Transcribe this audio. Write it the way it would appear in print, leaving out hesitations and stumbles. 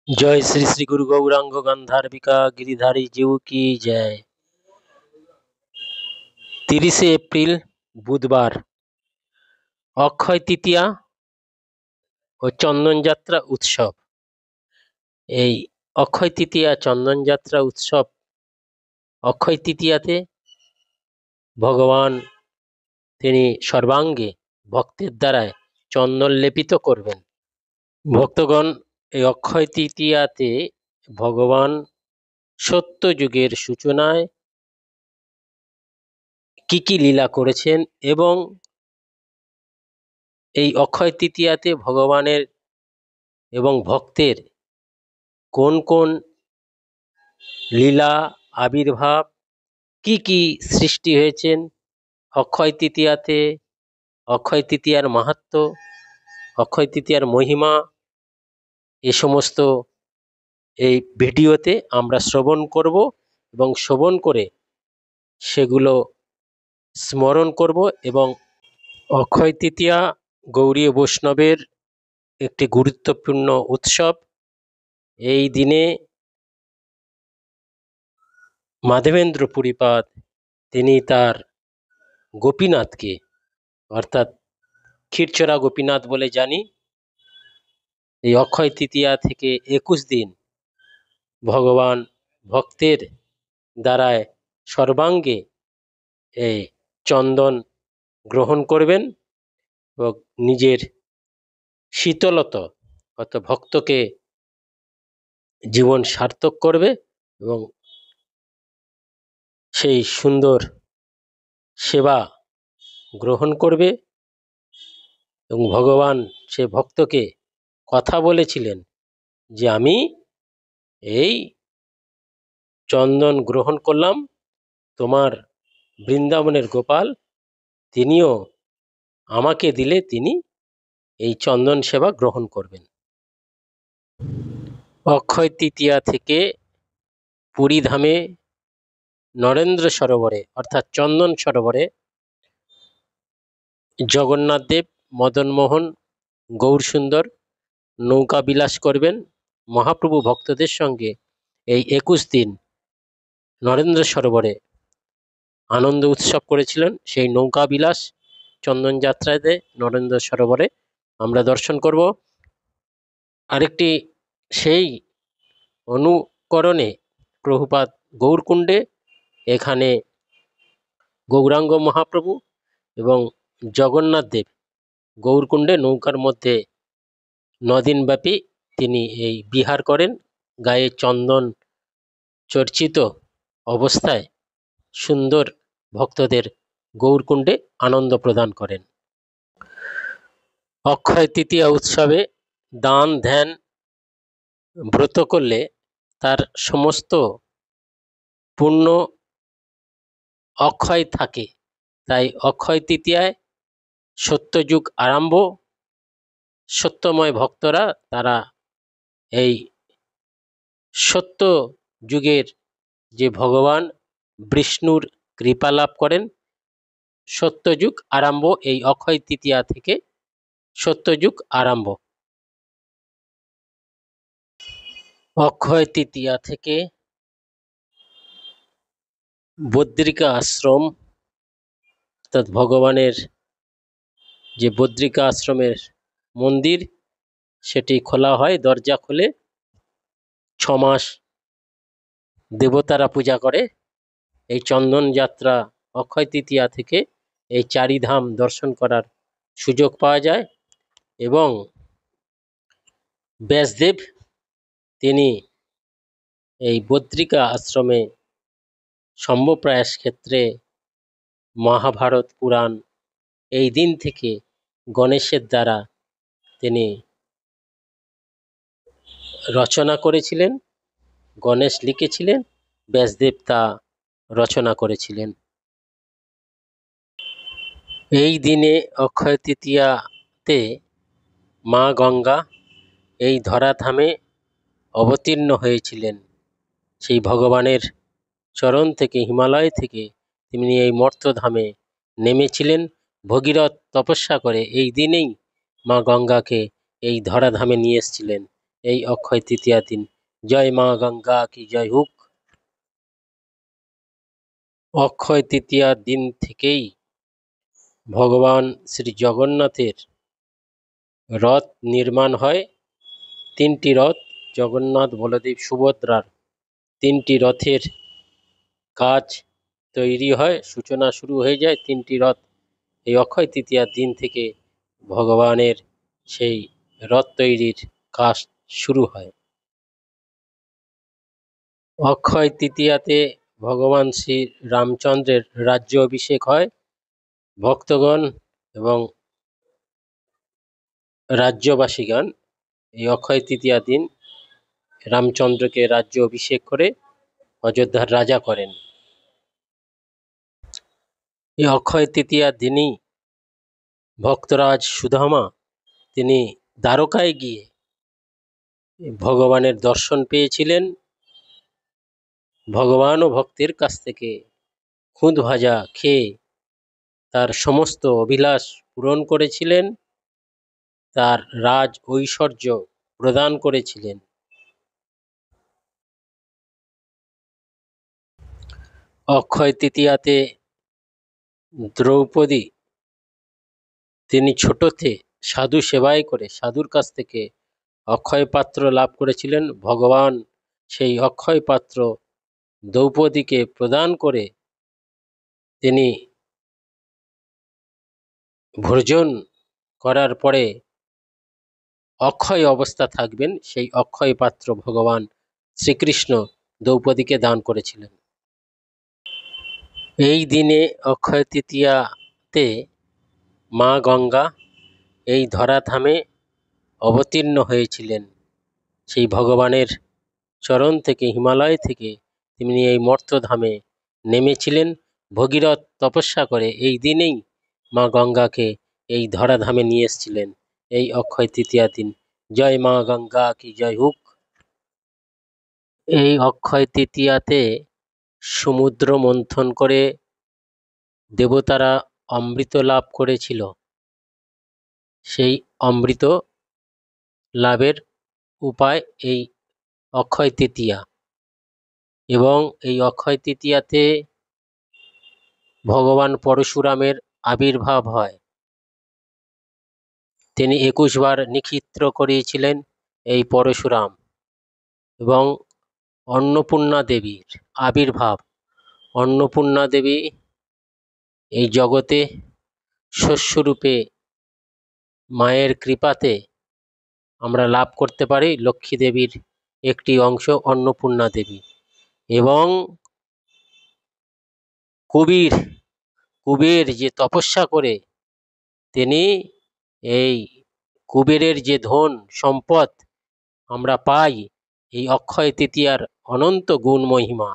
जय श्री श्री गुरु गौरांग गांधारविका गिरिधारी जीव की जय। 30 এপ্রিল বুধবার, অক্ষয় তৃতীয়া ও চন্দন যাত্রা উৎসব। এই অক্ষয় তৃতীয়া চন্দন যাত্রা উৎসব, অক্ষয় তৃতীয়াতে ভগবান তিনি সর্বাঙ্গে ভক্তের দ্বারায় চন্দন লেপিত করবেন। ভক্তগণ, এই অক্ষয় তৃতীয়াতে ভগবান সত্য যুগের সূচনায় কি কি লীলা করেছেন এবং এই অক্ষয় তৃতীয়াতে ভগবানের এবং ভক্তের কোন কোন লীলা আবির্ভাব কি কি সৃষ্টি হয়েছেন, অক্ষয় তৃতীয়াতে অক্ষয় তৃতীয়ার মাহাত্ম্য, অক্ষয় তৃতীয়ার মহিমা, এ সমস্ত এই ভিডিওতে আমরা শ্রবণ করব এবং শ্রবণ করে সেগুলো স্মরণ করব। এবং অক্ষয় তৃতীয়া গৌড়ীয় বৈষ্ণবের একটি গুরুত্বপূর্ণ উৎসব। এই দিনে মাধবেন্দ্র পুরীপাদ তিনি তার গোপীনাথকে, অর্থাৎ ক্ষীরচোরা গোপীনাথ বলে জানি, এই অক্ষয় তৃতীয়া থেকে 21 দিন ভগবান ভক্তের দ্বারায় সর্বাঙ্গে এই চন্দন গ্রহণ করবেন এবং নিজের শীতলতা অর্থাৎ ভক্তকে জীবন সার্থক করবে এবং সেই সুন্দর সেবা গ্রহণ করবে। এবং ভগবান সে ভক্তকে কথা বলেছিলেন যে আমি এই চন্দন গ্রহণ করলাম, তোমার বৃন্দাবনের গোপাল তিনিও আমাকে দিলে তিনি এই চন্দন সেবা গ্রহণ করবেন। অক্ষয় তৃতীয়া থেকে পুরীধামে নরেন্দ্র সরোবরে অর্থাৎ চন্দন সরোবরে জগন্নাথ দেব, মদনমোহন, গৌরসুন্দর নৌকা বিলাস করবেন। মহাপ্রভু ভক্তদের সঙ্গে এই 21 দিন নরেন্দ্র সরোবরে আনন্দ উৎসব করেছিলেন। সেই নৌকা বিলাস চন্দন যাত্রাতে নরেন্দ্র সরোবরে আমরা দর্শন করব। আরেকটি সেই অনুকরণে প্রভুপাদ গৌরকুণ্ডে, এখানে গৌরাঙ্গ মহাপ্রভু এবং জগন্নাথ দেব গৌরকুণ্ডে নৌকার মধ্যে 9 দিনব্যাপী তিনি এই বিহার করেন। গায়ে চন্দন চর্চিত অবস্থায় সুন্দর ভক্তদের গৌরকুণ্ডে আনন্দ প্রদান করেন। অক্ষয় তৃতীয়া উৎসবে দান ধ্যান ব্রত করলে তার সমস্ত পুণ্য অক্ষয় থাকে। তাই অক্ষয় তৃতীয়ায় সত্যযুগ আরম্ভ। সত্যময় ভক্তরা তারা এই সত্য যুগের যে ভগবান বিষ্ণুর কৃপা লাভ করেন। সত্যযুগ আরম্ভ এই অক্ষয় তৃতীয়া থেকে সত্যযুগ আরম্ভ। অক্ষয় তৃতীয়া থেকে বদ্রিকা আশ্রম অর্থাৎ ভগবানের যে বদ্রিকা আশ্রমের মন্দির সেটি খোলা হয়, দরজা খোলে। 6 মাস দেবতারা পূজা করে। এই চন্দন যাত্রা অক্ষয় তৃতীয়া থেকে এই 4 ধাম দর্শন করার সুযোগ পাওয়া যায়। এবং ব্যাসদেব তিনি এই বদ্রিকা আশ্রমে সম্ভ্রপ্রয়াস ক্ষেত্রে মহাভারত পুরাণ এই দিন থেকে গণেশের দ্বারা তিনি রচনা করেছিলেন। গণেশ লিখেছিলেন, ব্যাসদেব তা রচনা করেছিলেন। এই দিনে অক্ষয় তৃতীয়াতে মা গঙ্গা এই ধরাধামে অবতীর্ণ হয়েছিলেন। সেই ভগবানের চরণ থেকে, হিমালয় থেকে তিনি এই মর্ত্যধামে নেমেছিলেন। ভগীরথ তপস্যা করে এই দিনেই মা গঙ্গাকে এই ধরাধামে নিয়ে এসেছিলেন এই অক্ষয় তৃতীয়া দিন। জয় মা গঙ্গা কি জয় হোক। অক্ষয় তৃতীয়ার দিন থেকেই ভগবান শ্রী জগন্নাথের রথ নির্মাণ হয়। 3টি রথ, জগন্নাথ, বলদেব, সুভদ্রার 3টি রথের কাজ তৈরি হয়, সূচনা শুরু হয়ে যায়। 3টি রথ এই অক্ষয় তৃতীয়ার দিন থেকে ভগবানের সেই রথ তৈরির কাজ শুরু হয়। অক্ষয় তৃতীয়াতে ভগবান শ্রী রামচন্দ্রের রাজ্য অভিষেক হয়। ভক্তগণ এবং রাজ্যবাসীগণ এই অক্ষয় তৃতীয়া দিন রামচন্দ্রকে রাজ্য অভিষেক করে অযোধ্যার রাজা করেন। এই অক্ষয় তৃতীয়ার দিনই ভক্তরাজ সুদামা তিনি দ্বারকায় গিয়ে ভগবানের দর্শন পেয়েছিলেন। ভগবান ও ভক্তের কাছ থেকে খুদ ভাজা খেয়ে তার সমস্ত অভিলাষ পূরণ করেছিলেন, তার রাজ ঐশ্বর্য প্রদান করেছিলেন। অক্ষয় তৃতীয়াতে দ্রৌপদী তিনি ছোটতে সাধু সেবায় করে সাধুর কাছ থেকে অক্ষয় পাত্র লাভ করেছিলেন। ভগবান সেই অক্ষয় পাত্র দ্রৌপদীকে প্রদান করে তিনি ভোজন করার পরে অক্ষয় অবস্থা থাকবেন, সেই অক্ষয় পাত্র ভগবান শ্রীকৃষ্ণ দ্রৌপদীকে দান করেছিলেন। এই দিনে অক্ষয় তৃতীয়াতে মা গঙ্গা এই ধরাধামে অবতীর্ণ হয়েছিলেন। সেই ভগবানের চরণ থেকে, হিমালয় থেকে তিনি এই মর্ত্যধামে নেমেছিলেন। ভগীরথ তপস্যা করে এই দিনেই মা গঙ্গাকে এই ধরাধামে নিয়ে এসেছিলেন, এই অক্ষয় তৃতীয়া দিন। জয় মা গঙ্গা কি জয় হোক। এই অক্ষয় তৃতীয়াতে সমুদ্র মন্থন করে দেবতারা অমৃত লাভ করেছিল। সেই অমৃত লাভের উপায় এই অক্ষয় তৃতীয়া, এবং এই অক্ষয় তৃতীয়াতে ভগবান পরশুরামের আবির্ভাব হয়। তিনি 21 বার নিক্ষিপ্ত করিয়েছিলেন এই পরশুরাম, এবং অন্নপূর্ণা দেবীর আবির্ভাব। অন্নপূর্ণা দেবী এই জগতে শস্যরূপে মায়ের কৃপাতে আমরা লাভ করতে পারি। লক্ষ্মী দেবীর একটি অংশ অন্নপূর্ণা দেবী, এবং কুবের যে তপস্যা করে তিনি এই কুবেরের যে ধন সম্পদ আমরা পাই, এই অক্ষয় তৃতীয়ার অনন্ত গুণ মহিমা